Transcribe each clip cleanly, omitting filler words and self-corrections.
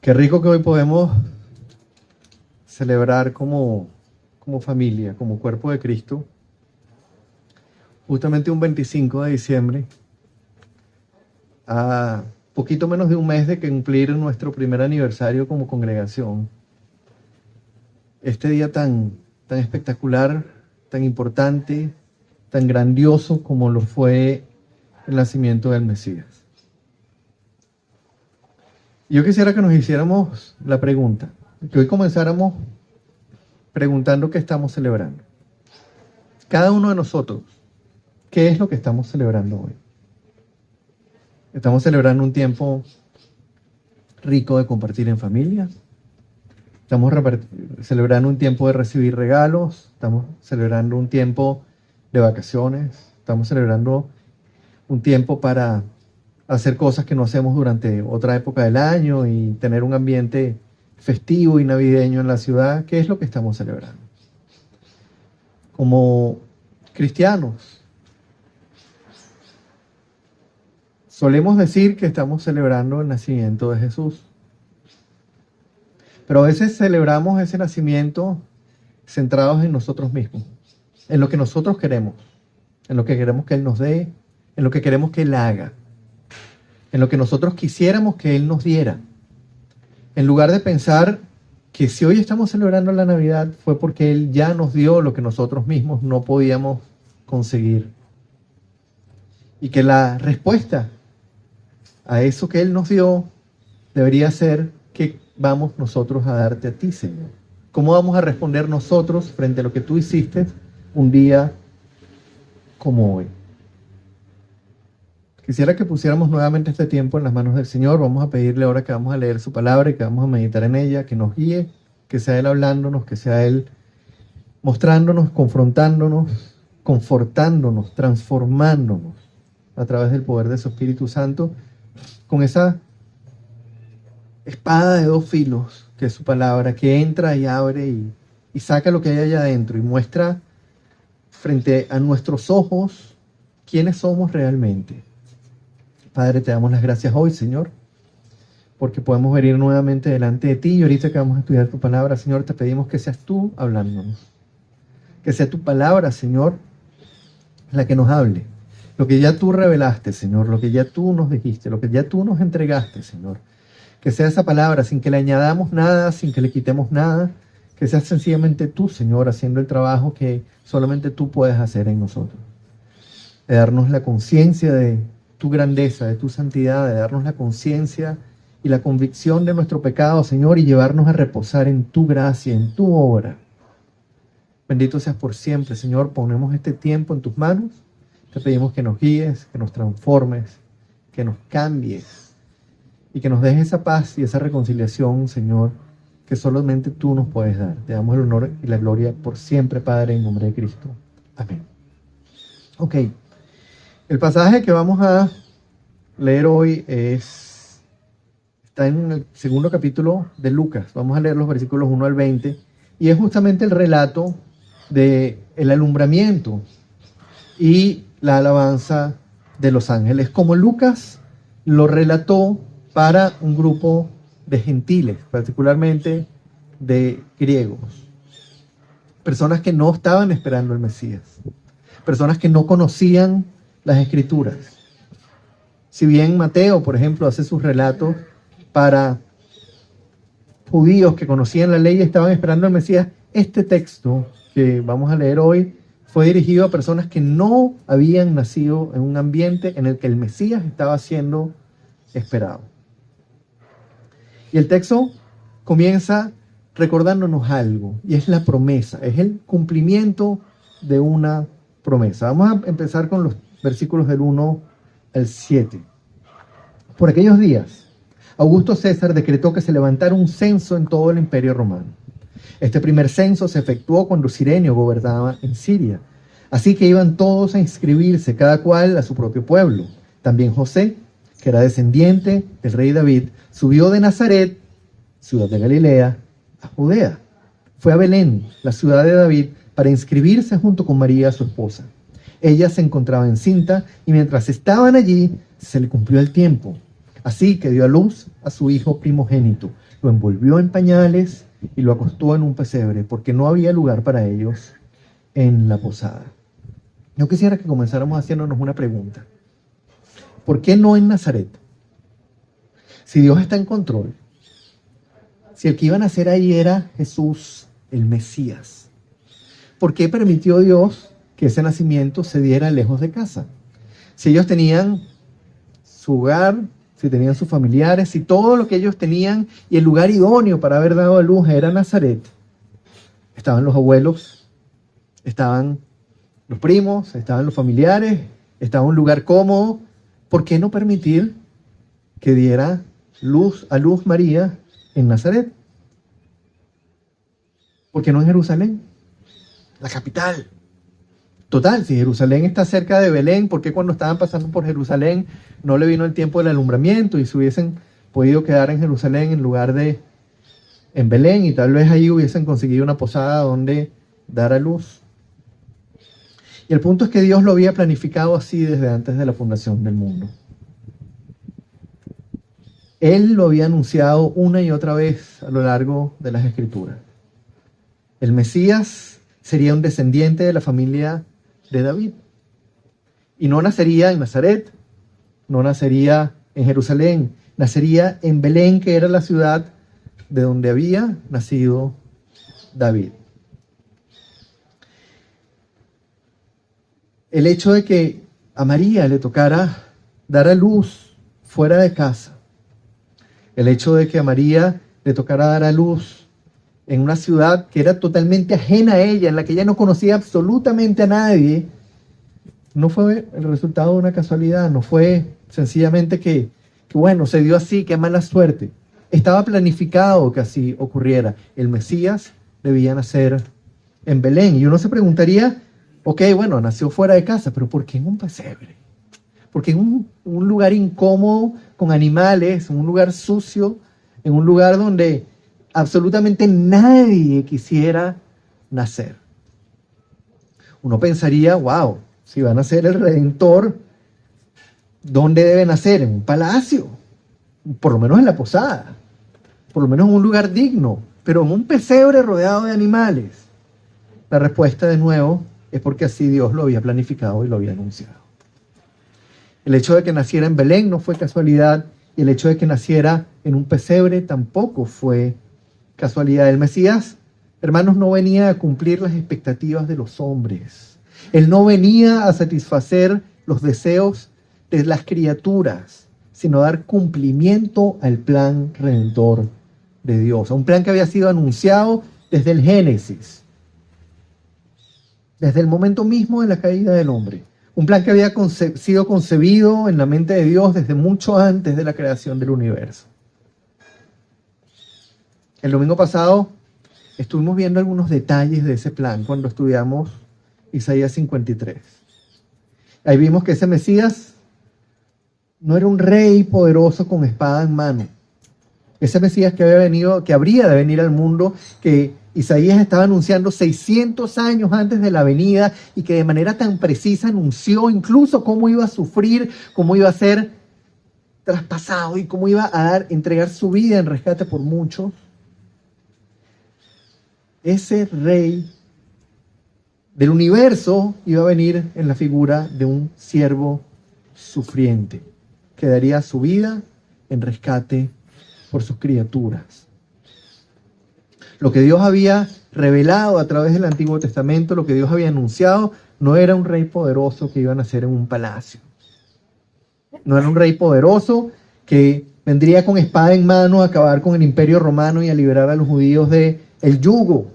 Qué rico que hoy podemos celebrar como familia, como cuerpo de Cristo, justamente un 25 de diciembre, a poquito menos de un mes de cumplir nuestro primer aniversario como congregación. Este día tan espectacular, tan importante, tan grandioso como lo fue el nacimiento del Mesías. Yo quisiera que nos hiciéramos la pregunta, que hoy comenzáramos preguntando qué estamos celebrando. Cada uno de nosotros, ¿qué es lo que estamos celebrando hoy? ¿Estamos celebrando un tiempo rico de compartir en familia? ¿Estamos celebrando un tiempo de recibir regalos? ¿Estamos celebrando un tiempo de vacaciones? ¿Estamos celebrando un tiempo para hacer cosas que no hacemos durante otra época del año y tener un ambiente festivo y navideño en la ciudad? ¿Qué es lo que estamos celebrando? Como cristianos, solemos decir que estamos celebrando el nacimiento de Jesús, pero a veces celebramos ese nacimiento centrados en nosotros mismos, en lo que nosotros queremos, en lo que queremos que Él nos dé, en lo que queremos que Él haga, en lo que nosotros quisiéramos que Él nos diera, en lugar de pensar que si hoy estamos celebrando la Navidad fue porque Él ya nos dio lo que nosotros mismos no podíamos conseguir. Y que la respuesta a eso que Él nos dio debería ser: ¿qué vamos nosotros a darte a ti, Señor? ¿Cómo vamos a responder nosotros frente a lo que tú hiciste un día como hoy? Quisiera que pusiéramos nuevamente este tiempo en las manos del Señor. Vamos a pedirle ahora que vamos a leer su palabra y que vamos a meditar en ella, que nos guíe, que sea Él hablándonos, que sea Él mostrándonos, confrontándonos, confortándonos, transformándonos a través del poder de su Espíritu Santo, con esa espada de dos filos que es su palabra, que entra y abre y saca lo que hay allá adentro y muestra frente a nuestros ojos quiénes somos realmente. Padre, te damos las gracias hoy, Señor, porque podemos venir nuevamente delante de ti, y ahorita que vamos a estudiar tu palabra, Señor, te pedimos que seas tú hablándonos, que sea tu palabra, Señor, la que nos hable, lo que ya tú revelaste, Señor, lo que ya tú nos dijiste, lo que ya tú nos entregaste, Señor, que sea esa palabra sin que le añadamos nada, sin que le quitemos nada, que sea sencillamente tú, Señor, haciendo el trabajo que solamente tú puedes hacer en nosotros, de darnos la conciencia de tu grandeza, de tu santidad, de darnos la conciencia y la convicción de nuestro pecado, Señor, y llevarnos a reposar en tu gracia, en tu obra. Bendito seas por siempre, Señor. Ponemos este tiempo en tus manos. Te pedimos que nos guíes, que nos transformes, que nos cambies y que nos dejes esa paz y esa reconciliación, Señor, que solamente tú nos puedes dar. Te damos el honor y la gloria por siempre, Padre, en nombre de Cristo. Amén. Ok. El pasaje que vamos a leer hoy está en el segundo capítulo de Lucas. Vamos a leer los versículos 1 al 20 y es justamente el relato del alumbramiento y la alabanza de los ángeles, como Lucas lo relató para un grupo de gentiles, particularmente de griegos, personas que no estaban esperando el Mesías, personas que no conocían las Escrituras. Si bien Mateo, por ejemplo, hace sus relatos para judíos que conocían la ley y estaban esperando al Mesías, este texto que vamos a leer hoy fue dirigido a personas que no habían nacido en un ambiente en el que el Mesías estaba siendo esperado. Y el texto comienza recordándonos algo, y es la promesa, es el cumplimiento de una promesa. Vamos a empezar con los versículos del 1 al 7. Por aquellos días, Augusto César decretó que se levantara un censo en todo el Imperio Romano. Este primer censo se efectuó cuando Cirenio gobernaba en Siria. Así que iban todos a inscribirse, cada cual a su propio pueblo. También José, que era descendiente del rey David, subió de Nazaret, ciudad de Galilea, a Judea. Fue a Belén, la ciudad de David, para inscribirse junto con María, su esposa. Ella se encontraba encinta y mientras estaban allí se le cumplió el tiempo. Así que dio a luz a su hijo primogénito, lo envolvió en pañales y lo acostó en un pesebre, porque no había lugar para ellos en la posada. Yo quisiera que comenzáramos haciéndonos una pregunta. ¿Por qué no en Nazaret? Si Dios está en control, si el que iba a nacer ahí era Jesús, el Mesías, ¿por qué permitió Dios que ese nacimiento se diera lejos de casa? Si ellos tenían su hogar, si tenían sus familiares, si todo lo que ellos tenían y el lugar idóneo para haber dado a luz era Nazaret, estaban los abuelos, estaban los primos, estaban los familiares, estaba un lugar cómodo, ¿por qué no permitir que diera a luz María en Nazaret? ¿Por qué no en Jerusalén? La capital. Total, si Jerusalén está cerca de Belén, ¿por qué cuando estaban pasando por Jerusalén no le vino el tiempo del alumbramiento y se hubiesen podido quedar en Jerusalén en lugar de en Belén y tal vez ahí hubiesen conseguido una posada donde dar a luz? Y el punto es que Dios lo había planificado así desde antes de la fundación del mundo. Él lo había anunciado una y otra vez a lo largo de las Escrituras. El Mesías sería un descendiente de la familia de David. Y no nacería en Nazaret, no nacería en Jerusalén, nacería en Belén, que era la ciudad de donde había nacido David. El hecho de que a María le tocara dar a luz fuera de casa, el hecho de que a María le tocara dar a luz en una ciudad que era totalmente ajena a ella, en la que ella no conocía absolutamente a nadie, no fue el resultado de una casualidad, no fue sencillamente que bueno, se dio así, qué mala suerte. Estaba planificado que así ocurriera. El Mesías debía nacer en Belén. Y uno se preguntaría, ok, bueno, nació fuera de casa, pero ¿por qué en un pesebre? ¿Por qué en un lugar incómodo, con animales, en un lugar sucio, en un lugar donde absolutamente nadie quisiera nacer? Uno pensaría, wow, si va a nacer el Redentor, ¿dónde debe nacer? En un palacio, por lo menos en la posada, por lo menos en un lugar digno, pero en un pesebre rodeado de animales. La respuesta, de nuevo, es porque así Dios lo había planificado y lo había anunciado. El hecho de que naciera en Belén no fue casualidad, y el hecho de que naciera en un pesebre tampoco fue casualidad. El Mesías, hermanos, no venía a cumplir las expectativas de los hombres. Él no venía a satisfacer los deseos de las criaturas, sino a dar cumplimiento al plan redentor de Dios, a un plan que había sido anunciado desde el Génesis, desde el momento mismo de la caída del hombre. Un plan que había sido concebido en la mente de Dios desde mucho antes de la creación del universo. El domingo pasado estuvimos viendo algunos detalles de ese plan cuando estudiamos Isaías 53. Ahí vimos que ese Mesías no era un rey poderoso con espada en mano. Ese Mesías que habría de venir al mundo, que Isaías estaba anunciando 600 años antes de la venida y que de manera tan precisa anunció incluso cómo iba a sufrir, cómo iba a ser traspasado y cómo iba a entregar su vida en rescate por muchos. Ese rey del universo iba a venir en la figura de un siervo sufriente que daría su vida en rescate por sus criaturas. Lo que Dios había revelado a través del Antiguo Testamento, lo que Dios había anunciado, no era un rey poderoso que iba a nacer en un palacio. No era un rey poderoso que vendría con espada en mano a acabar con el imperio romano y a liberar a los judíos del yugo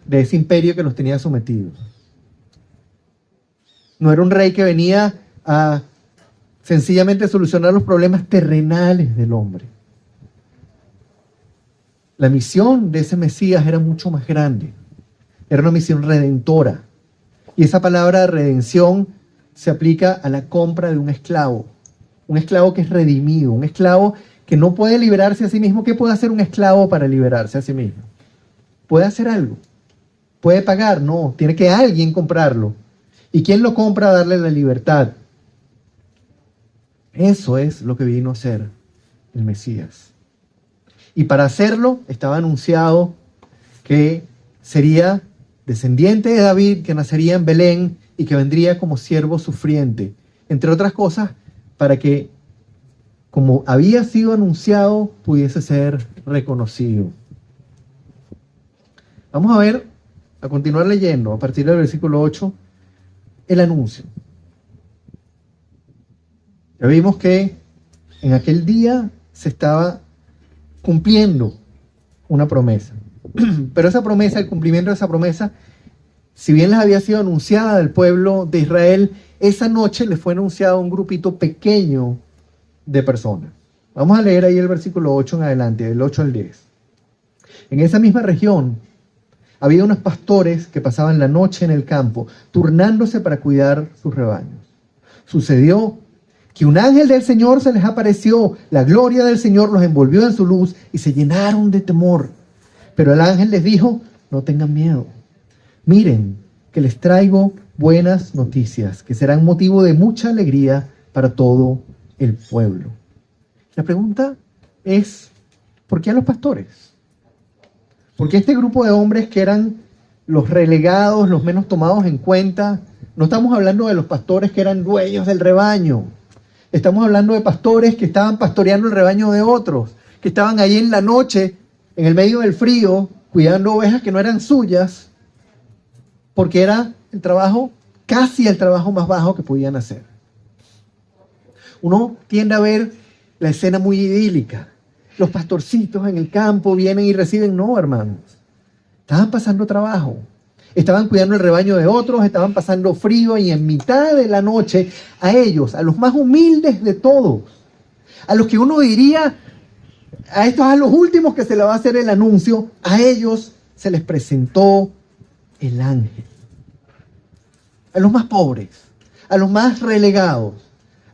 de ese imperio que los tenía sometidos. No era un rey que venía a sencillamente solucionar los problemas terrenales del hombre. La misión de ese Mesías era mucho más grande. Era una misión redentora. Y esa palabra de redención se aplica a la compra de un esclavo. Un esclavo que es redimido, un esclavo que no puede liberarse a sí mismo. ¿Qué puede hacer un esclavo para liberarse a sí mismo? ¿Puede hacer algo? ¿Puede pagar? No, tiene que alguien comprarlo. ¿Y quién lo compra? Darle la libertad. Eso es lo que vino a ser el Mesías. Y para hacerlo estaba anunciado que sería descendiente de David, que nacería en Belén y que vendría como siervo sufriente. Entre otras cosas, para que, como había sido anunciado, pudiese ser reconocido. Vamos a ver, a continuar leyendo, a partir del versículo 8, el anuncio. Ya vimos que en aquel día se estaba cumpliendo una promesa. Pero esa promesa, el cumplimiento de esa promesa, si bien les había sido anunciada al pueblo de Israel, esa noche les fue anunciado a un grupito pequeño de personas. Vamos a leer ahí el versículo 8 en adelante, del 8 al 10. En esa misma región había unos pastores que pasaban la noche en el campo, turnándose para cuidar sus rebaños. Sucedió que un ángel del Señor se les apareció, la gloria del Señor los envolvió en su luz y se llenaron de temor. Pero el ángel les dijo: no tengan miedo. Miren, que les traigo buenas noticias, que serán motivo de mucha alegría para todo el pueblo. La pregunta es, ¿por qué a los pastores? ¿Por qué este grupo de hombres que eran los relegados, los menos tomados en cuenta? No estamos hablando de los pastores que eran dueños del rebaño. Estamos hablando de pastores que estaban pastoreando el rebaño de otros, que estaban ahí en la noche, en el medio del frío, cuidando ovejas que no eran suyas, porque era el trabajo, casi el trabajo más bajo que podían hacer. Uno tiende a ver la escena muy idílica. Los pastorcitos en el campo vienen y reciben. No, hermanos. Estaban pasando trabajo. Estaban cuidando el rebaño de otros, estaban pasando frío y en mitad de la noche a ellos, a los más humildes de todos, a los que uno diría, a estos a los últimos que se le va a hacer el anuncio, a ellos se les presentó el ángel. A los más pobres, a los más relegados,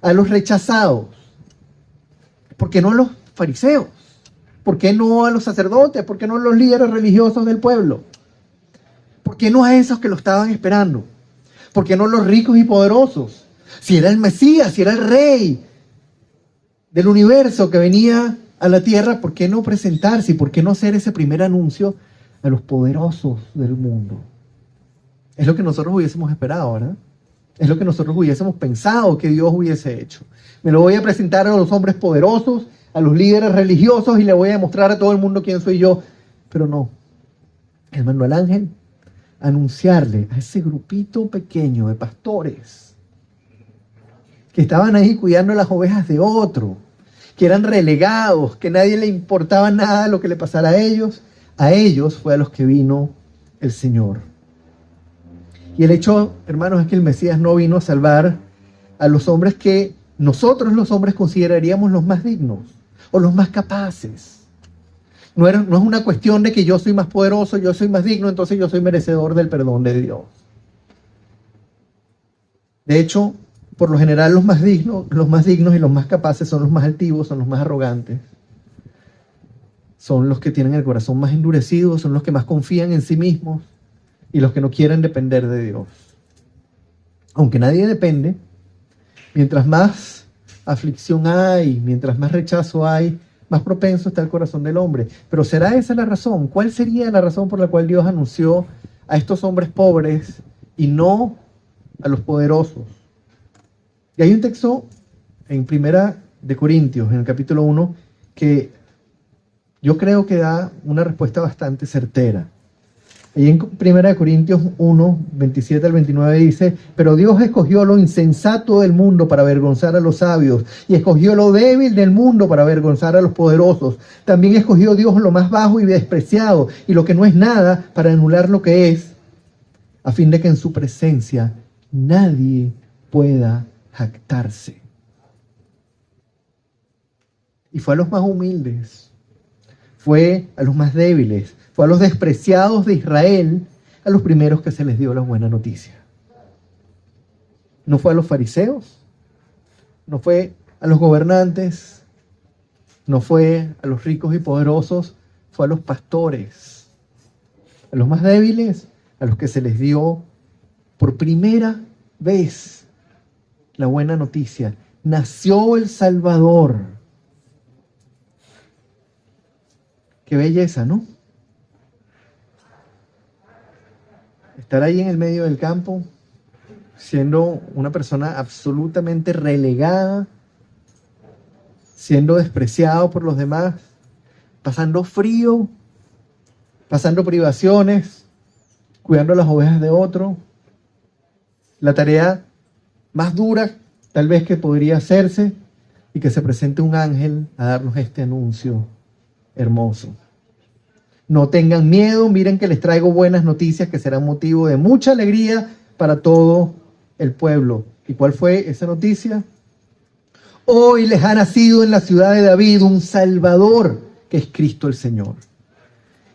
a los rechazados. ¿Por qué no a los fariseos? ¿Por qué no a los sacerdotes? ¿Por qué no a los líderes religiosos del pueblo? ¿Por qué no a esos que lo estaban esperando? ¿Por qué no a los ricos y poderosos? Si era el Mesías, si era el rey del universo que venía a la tierra, ¿por qué no presentarse y por qué no hacer ese primer anuncio a los poderosos del mundo? Es lo que nosotros hubiésemos esperado, ¿verdad? Es lo que nosotros hubiésemos pensado que Dios hubiese hecho. Me lo voy a presentar a los hombres poderosos, a los líderes religiosos y le voy a mostrar a todo el mundo quién soy yo. Pero no. Él mandó al ángel a anunciarle a ese grupito pequeño de pastores que estaban ahí cuidando las ovejas de otro, que eran relegados, que nadie le importaba nada lo que le pasara a ellos fue a los que vino el Señor. Y el hecho, hermanos, es que el Mesías no vino a salvar a los hombres que nosotros los hombres consideraríamos los más dignos o los más capaces. No es una cuestión de que yo soy más poderoso, yo soy más digno, entonces yo soy merecedor del perdón de Dios. De hecho, por lo general los más dignos y los más capaces son los más altivos, son los más arrogantes. Son los que tienen el corazón más endurecido, son los que más confían en sí mismos y los que no quieren depender de Dios. Aunque nadie depende, mientras más aflicción hay, mientras más rechazo hay, más propenso está el corazón del hombre. Pero ¿será esa la razón? ¿Cuál sería la razón por la cual Dios anunció a estos hombres pobres y no a los poderosos? Y hay un texto en Primera de Corintios, en el capítulo 1, que yo creo que da una respuesta bastante certera. Ahí en 1 Corintios 1, 27 al 29 dice: pero Dios escogió lo insensato del mundo para avergonzar a los sabios, y escogió lo débil del mundo para avergonzar a los poderosos. También escogió Dios lo más bajo y despreciado, y lo que no es nada, para anular lo que es, a fin de que en su presencia nadie pueda jactarse. Y fue a los más humildes, fue a los más débiles, fue a los despreciados de Israel, a los primeros que se les dio la buena noticia. No fue a los fariseos, no fue a los gobernantes, no fue a los ricos y poderosos, fue a los pastores, a los más débiles, a los que se les dio por primera vez la buena noticia. Nació el Salvador. Qué belleza, ¿no? Estar ahí en el medio del campo, siendo una persona absolutamente relegada, siendo despreciado por los demás, pasando frío, pasando privaciones, cuidando las ovejas de otro. La tarea más dura tal vez que podría hacerse, y que se presente un ángel a darnos este anuncio hermoso. No tengan miedo, miren que les traigo buenas noticias que serán motivo de mucha alegría para todo el pueblo. ¿Y cuál fue esa noticia? Hoy les ha nacido en la ciudad de David un Salvador, que es Cristo el Señor.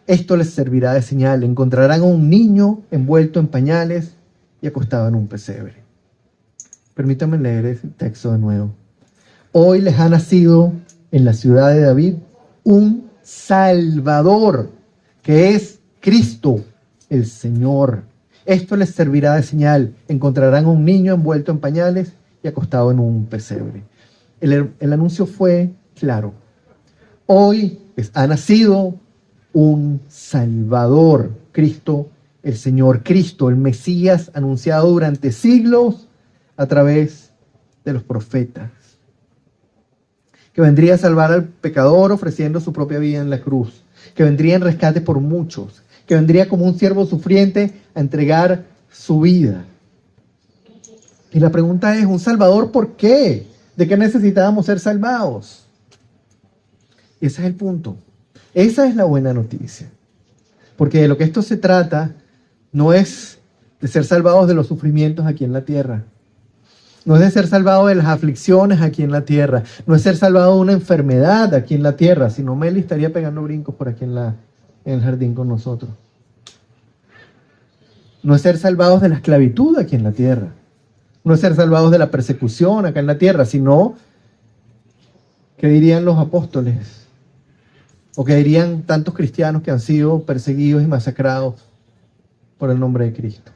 Esto les servirá de señal. Encontrarán a un niño envuelto en pañales y acostado en un pesebre. Permítanme leer ese texto de nuevo. Hoy les ha nacido en la ciudad de David un Salvador, que es Cristo el Señor. Esto les servirá de señal. Encontrarán a un niño envuelto en pañales y acostado en un pesebre. El anuncio fue claro. Hoy les ha nacido un Salvador, Cristo el Señor, Cristo, el Mesías anunciado durante siglos a través de los profetas, que vendría a salvar al pecador ofreciendo su propia vida en la cruz, que vendría en rescate por muchos, que vendría como un siervo sufriente a entregar su vida. Y la pregunta es, ¿un Salvador por qué? ¿De qué necesitábamos ser salvados? Y ese es el punto. Esa es la buena noticia. Porque de lo que esto se trata no es de ser salvados de los sufrimientos aquí en la tierra. No es de ser salvado de las aflicciones aquí en la tierra. No es ser salvado de una enfermedad aquí en la tierra. Si no, Meli estaría pegando brincos por aquí en el jardín con nosotros. No es ser salvados de la esclavitud aquí en la tierra. No es ser salvados de la persecución acá en la tierra, sino, ¿qué dirían los apóstoles? ¿O qué dirían tantos cristianos que han sido perseguidos y masacrados por el nombre de Cristo?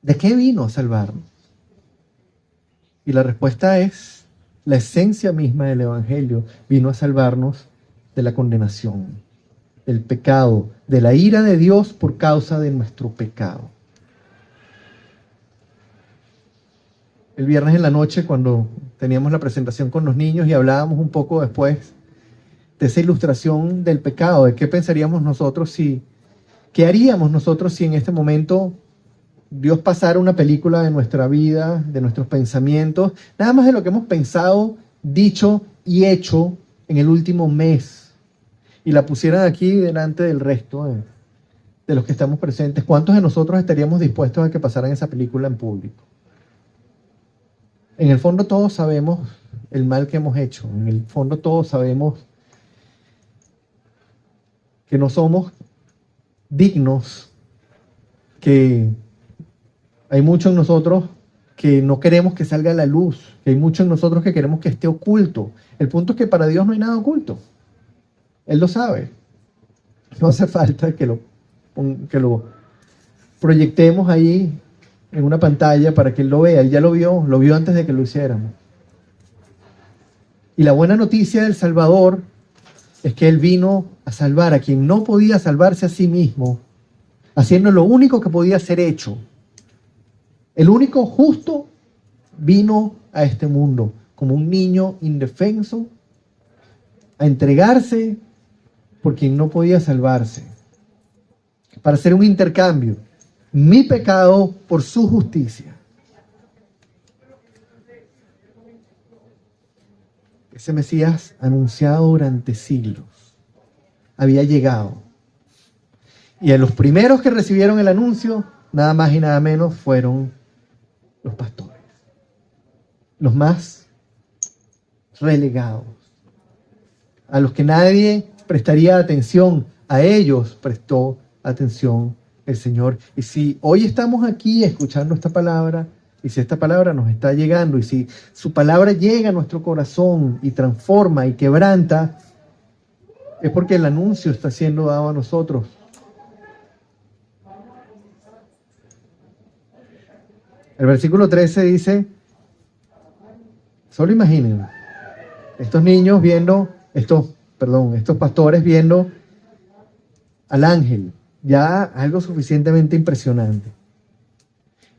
¿De qué vino a salvarnos? Y la respuesta es, la esencia misma del Evangelio vino a salvarnos de la condenación, del pecado, de la ira de Dios por causa de nuestro pecado. El viernes en la noche, cuando teníamos la presentación con los niños y hablábamos un poco después de esa ilustración del pecado, de qué pensaríamos nosotros qué haríamos nosotros si en este momento Dios pasara una película de nuestra vida, de nuestros pensamientos, nada más de lo que hemos pensado, dicho y hecho en el último mes, y la pusieran aquí delante del resto de los que estamos presentes. ¿Cuántos de nosotros estaríamos dispuestos a que pasaran esa película en público? En el fondo todos sabemos el mal que hemos hecho. En el fondo todos sabemos que no somos dignos, que hay mucho en nosotros que no queremos que salga a la luz, que hay mucho en nosotros que queremos que esté oculto. El punto es que para Dios no hay nada oculto. Él lo sabe. No hace falta que lo proyectemos ahí en una pantalla para que Él lo vea. Él ya lo vio antes de que lo hiciéramos. Y la buena noticia del Salvador es que Él vino a salvar a quien no podía salvarse a sí mismo, haciendo lo único que podía ser hecho. El único justo vino a este mundo como un niño indefenso a entregarse por quien no podía salvarse, para hacer un intercambio, mi pecado por su justicia. Ese Mesías anunciado durante siglos había llegado. Y a los primeros que recibieron el anuncio, nada más y nada menos, fueron los pastores, los más relegados, a los que nadie prestaría atención. A ellos prestó atención el Señor. Y si hoy estamos aquí escuchando esta palabra, y si esta palabra nos está llegando, y si su palabra llega a nuestro corazón y transforma y quebranta, es porque el anuncio está siendo dado a nosotros. El versículo 13 dice, solo imaginen, estos niños viendo estos estos pastores viendo al ángel, ya algo suficientemente impresionante.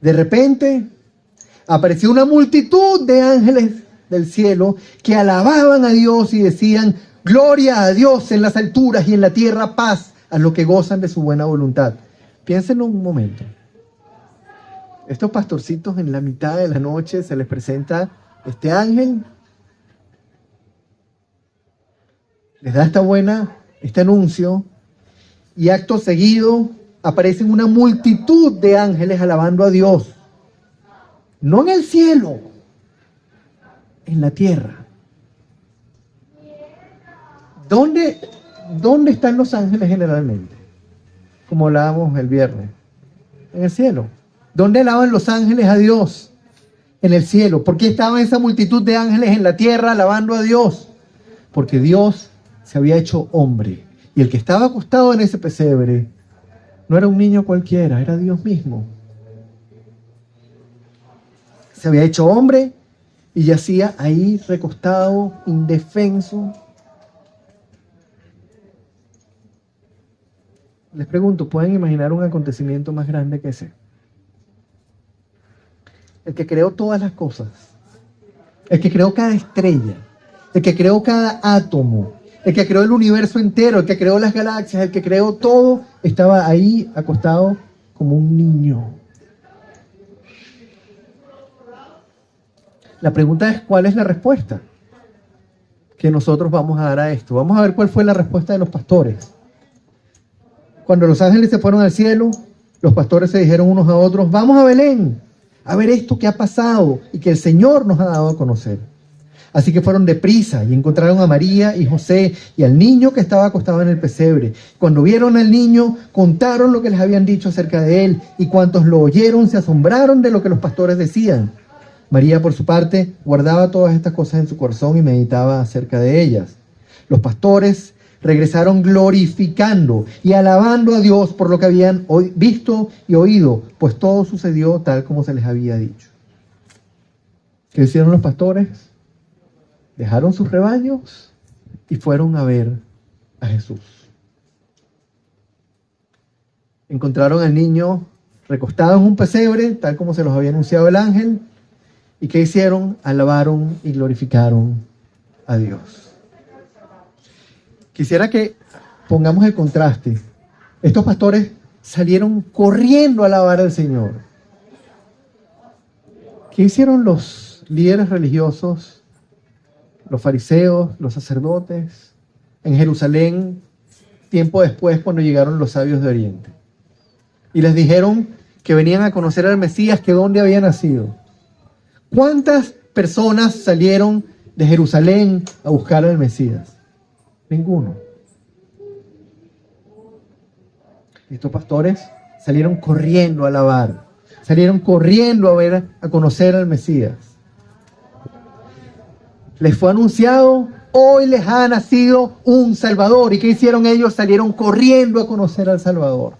De repente apareció una multitud de ángeles del cielo que alababan a Dios y decían: gloria a Dios en las alturas y en la tierra paz a los que gozan de su buena voluntad. Piénsenlo un momento. Estos pastorcitos, en la mitad de la noche se les presenta este ángel, les da este anuncio, y acto seguido aparecen una multitud de ángeles alabando a Dios. No en el cielo, en la tierra. ¿Dónde están los ángeles generalmente? Como hablábamos el viernes. En el cielo. ¿Dónde alaban los ángeles a Dios? En el cielo. ¿Por qué estaba esa multitud de ángeles en la tierra alabando a Dios? Porque Dios se había hecho hombre. Y el que estaba acostado en ese pesebre no era un niño cualquiera, era Dios mismo. Se había hecho hombre y yacía ahí recostado, indefenso. Les pregunto, ¿pueden imaginar un acontecimiento más grande que ese? El que creó todas las cosas, el que creó cada estrella, el que creó cada átomo, el que creó el universo entero, el que creó las galaxias, el que creó todo, estaba ahí acostado como un niño. La pregunta es, ¿cuál es la respuesta que nosotros vamos a dar a esto? Vamos a ver cuál fue la respuesta de los pastores. Cuando los ángeles se fueron al cielo, los pastores se dijeron unos a otros: vamos a Belén a ver esto que ha pasado y que el Señor nos ha dado a conocer. Así que fueron deprisa y encontraron a María y José y al niño que estaba acostado en el pesebre. Cuando vieron al niño, contaron lo que les habían dicho acerca de él, y cuantos lo oyeron se asombraron de lo que los pastores decían. María, por su parte, guardaba todas estas cosas en su corazón y meditaba acerca de ellas. Los pastores regresaron glorificando y alabando a Dios por lo que habían visto y oído, pues todo sucedió tal como se les había dicho. ¿Qué hicieron los pastores? Dejaron sus rebaños y fueron a ver a Jesús. Encontraron al niño recostado en un pesebre, tal como se los había anunciado el ángel. ¿Y qué hicieron? Alabaron y glorificaron a Dios. Quisiera que pongamos el contraste. Estos pastores salieron corriendo a alabar al Señor. ¿Qué hicieron los líderes religiosos, los fariseos, los sacerdotes, en Jerusalén, tiempo después, cuando llegaron los sabios de Oriente? Y les dijeron que venían a conocer al Mesías, que dónde había nacido. ¿Cuántas personas salieron de Jerusalén a buscar al Mesías? Ninguno. Estos pastores salieron corriendo a alabar, salieron corriendo a conocer al Mesías. Les fue anunciado: hoy les ha nacido un Salvador. ¿Y qué hicieron ellos? Salieron corriendo a conocer al Salvador.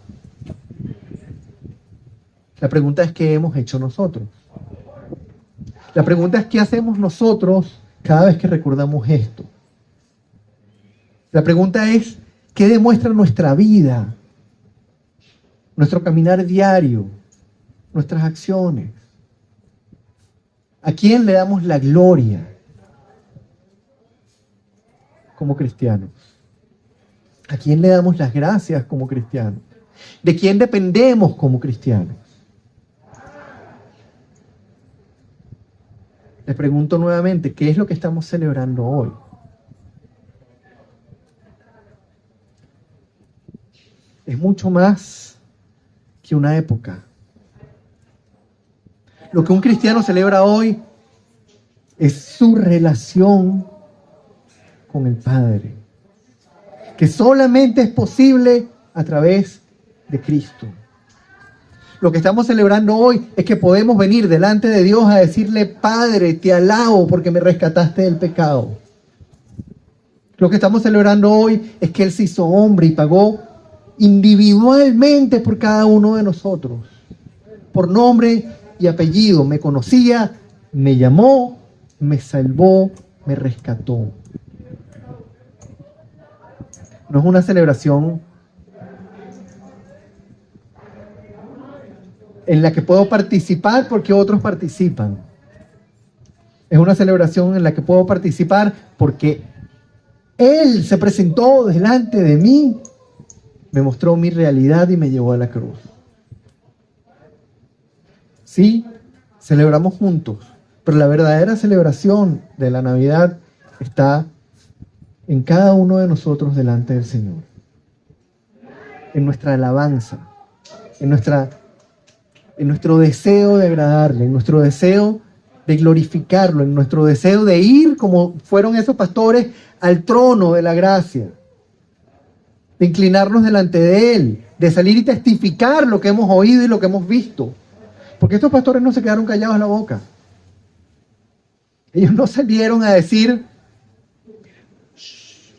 La pregunta es: ¿qué hemos hecho nosotros? La pregunta es: ¿qué hacemos nosotros cada vez que recordamos esto? La pregunta es: ¿qué demuestra nuestra vida, nuestro caminar diario, nuestras acciones? ¿A quién le damos la gloria como cristianos? ¿A quién le damos las gracias como cristianos? ¿De quién dependemos como cristianos? Les pregunto nuevamente, ¿qué es lo que estamos celebrando hoy? Es mucho más que una época. Lo que un cristiano celebra hoy es su relación con el Padre, que solamente es posible a través de Cristo. Lo que estamos celebrando hoy es que podemos venir delante de Dios a decirle: Padre, te alabo porque me rescataste del pecado. Lo que estamos celebrando hoy es que Él se hizo hombre y pagó individualmente por cada uno de nosotros, por nombre y apellido. Me conocía, me llamó, me salvó, me rescató. No es una celebración en la que puedo participar porque otros participan. Es una celebración en la que puedo participar porque Él se presentó delante de mí, me mostró mi realidad y me llevó a la cruz. Sí, celebramos juntos, pero la verdadera celebración de la Navidad está en cada uno de nosotros delante del Señor, en nuestra alabanza, en nuestro deseo de agradarle, en nuestro deseo de glorificarlo, en nuestro deseo de ir como fueron esos pastores al trono de la gracia, de inclinarnos delante de Él, de salir y testificar lo que hemos oído y lo que hemos visto. Porque estos pastores no se quedaron callados la boca. Ellos no salieron a decir,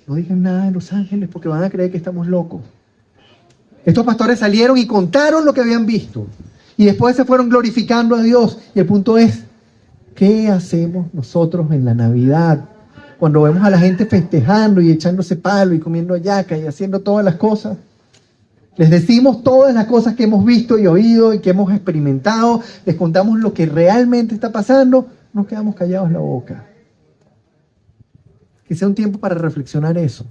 no digan nada de los ángeles porque van a creer que estamos locos. Estos pastores salieron y contaron lo que habían visto. Y después se fueron glorificando a Dios. Y el punto es, ¿qué hacemos nosotros en la Navidad? Cuando vemos a la gente festejando y echándose palo y comiendo hallaca y haciendo todas las cosas. Les decimos todas las cosas que hemos visto y oído y que hemos experimentado. Les contamos lo que realmente está pasando. Nos quedamos callados la boca. Que sea un tiempo para reflexionar eso.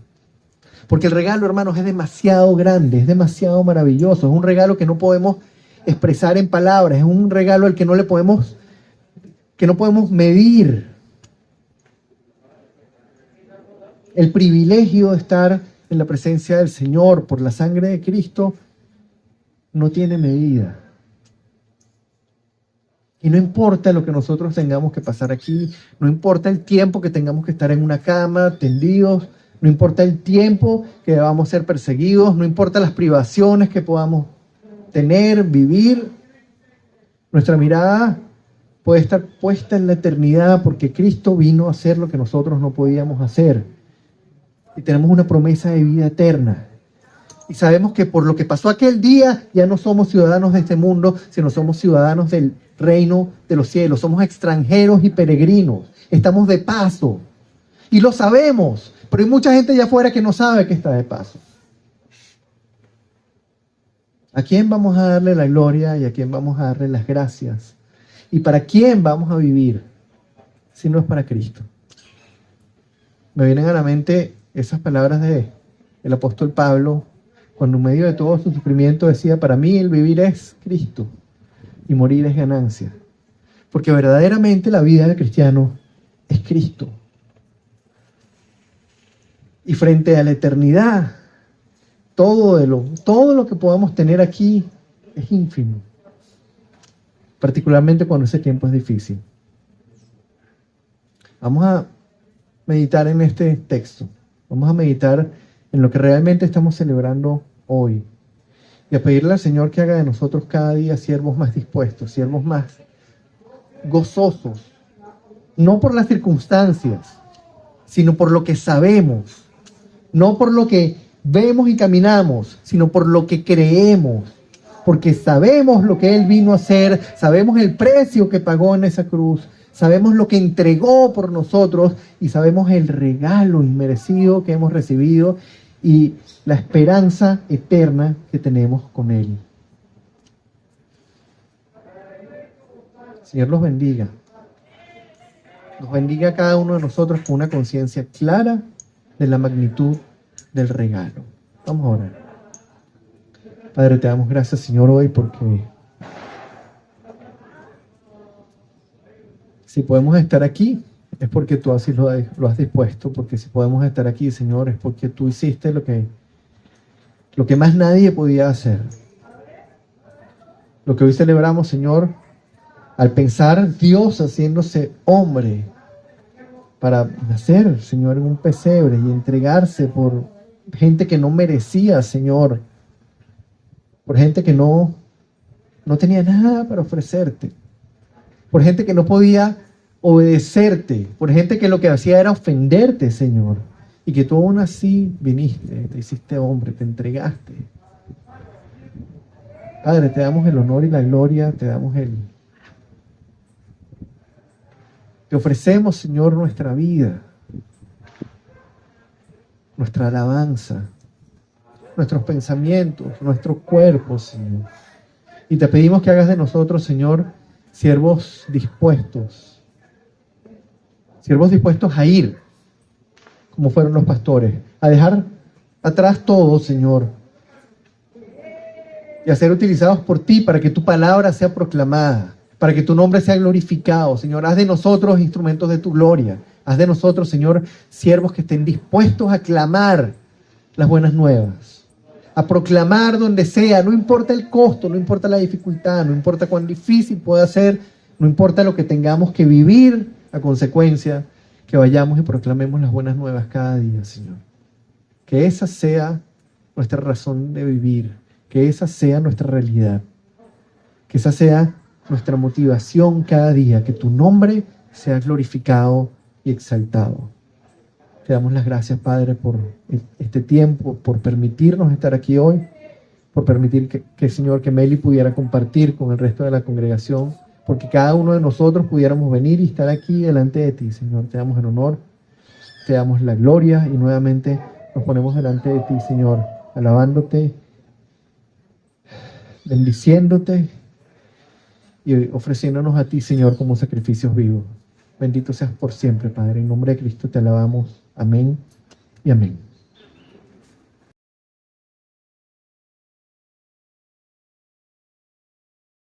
Porque el regalo, hermanos, es demasiado grande, es demasiado maravilloso. Es un regalo que no podemos expresar en palabras. Es un regalo al que no podemos medir. El privilegio de estar en la presencia del Señor por la sangre de Cristo no tiene medida. Y no importa lo que nosotros tengamos que pasar aquí, no importa el tiempo que tengamos que estar en una cama, tendidos, no importa el tiempo que debamos ser perseguidos, no importa las privaciones que podamos tener, vivir, nuestra mirada puede estar puesta en la eternidad porque Cristo vino a hacer lo que nosotros no podíamos hacer. Y tenemos una promesa de vida eterna. Y sabemos que por lo que pasó aquel día, ya no somos ciudadanos de este mundo, sino somos ciudadanos del reino de los cielos. Somos extranjeros y peregrinos. Estamos de paso. Y lo sabemos, pero hay mucha gente allá afuera que no sabe que está de paso. ¿A quién vamos a darle la gloria y a quién vamos a darle las gracias? ¿Y para quién vamos a vivir si no es para Cristo? Me vienen a la mente esas palabras del apóstol Pablo, cuando en medio de todo su sufrimiento decía, para mí el vivir es Cristo y morir es ganancia. Porque verdaderamente la vida del cristiano es Cristo. Y frente a la eternidad, todo lo que podamos tener aquí es ínfimo. Particularmente cuando ese tiempo es difícil. Vamos a meditar en este texto. Vamos a meditar en lo que realmente estamos celebrando hoy. Y a pedirle al Señor que haga de nosotros cada día siervos más dispuestos, siervos más gozosos. No por las circunstancias, sino por lo que sabemos. No por lo que vemos y caminamos, sino por lo que creemos. Porque sabemos lo que Él vino a hacer, sabemos el precio que pagó en esa cruz, sabemos lo que entregó por nosotros y sabemos el regalo inmerecido que hemos recibido y la esperanza eterna que tenemos con Él. Señor los bendiga. Nos bendiga a cada uno de nosotros con una conciencia clara de la magnitud del regalo. Vamos a orar. Padre, te damos gracias, Señor, hoy porque si podemos estar aquí es porque tú así lo has dispuesto, porque si podemos estar aquí, Señor, es porque tú hiciste lo que más nadie podía hacer. Lo que hoy celebramos, Señor, al pensar Dios haciéndose hombre para nacer, Señor, en un pesebre y entregarse por gente que no merecía, Señor, por gente que no tenía nada para ofrecerte, por gente que no podía obedecerte, por gente que lo que hacía era ofenderte, Señor, y que tú aún así viniste, te hiciste hombre, te entregaste. Padre, te damos el honor y la gloria, te ofrecemos, Señor, nuestra vida, nuestra alabanza, nuestros pensamientos, nuestro cuerpo, Señor. Y te pedimos que hagas de nosotros, Señor, siervos dispuestos a ir, como fueron los pastores, a dejar atrás todo, Señor, y a ser utilizados por ti para que tu palabra sea proclamada, para que tu nombre sea glorificado, Señor. Haz de nosotros instrumentos de tu gloria. Haz de nosotros, Señor, siervos que estén dispuestos a clamar las buenas nuevas, a proclamar donde sea, no importa el costo, no importa la dificultad, no importa cuán difícil pueda ser, no importa lo que tengamos que vivir a consecuencia, que vayamos y proclamemos las buenas nuevas cada día, Señor. Que esa sea nuestra razón de vivir, que esa sea nuestra realidad, que esa sea nuestra motivación cada día, que tu nombre sea glorificado y exaltado. Te damos las gracias, Padre, por este tiempo, por permitirnos estar aquí hoy, por permitir que Señor, que Meli pudiera compartir con el resto de la congregación, porque cada uno de nosotros pudiéramos venir y estar aquí delante de ti, Señor. Te damos el honor, te damos la gloria y nuevamente nos ponemos delante de ti, Señor, alabándote, bendiciéndote y ofreciéndonos a ti, Señor, como sacrificios vivos. Bendito seas por siempre, Padre. En nombre de Cristo te alabamos. Amén y amén.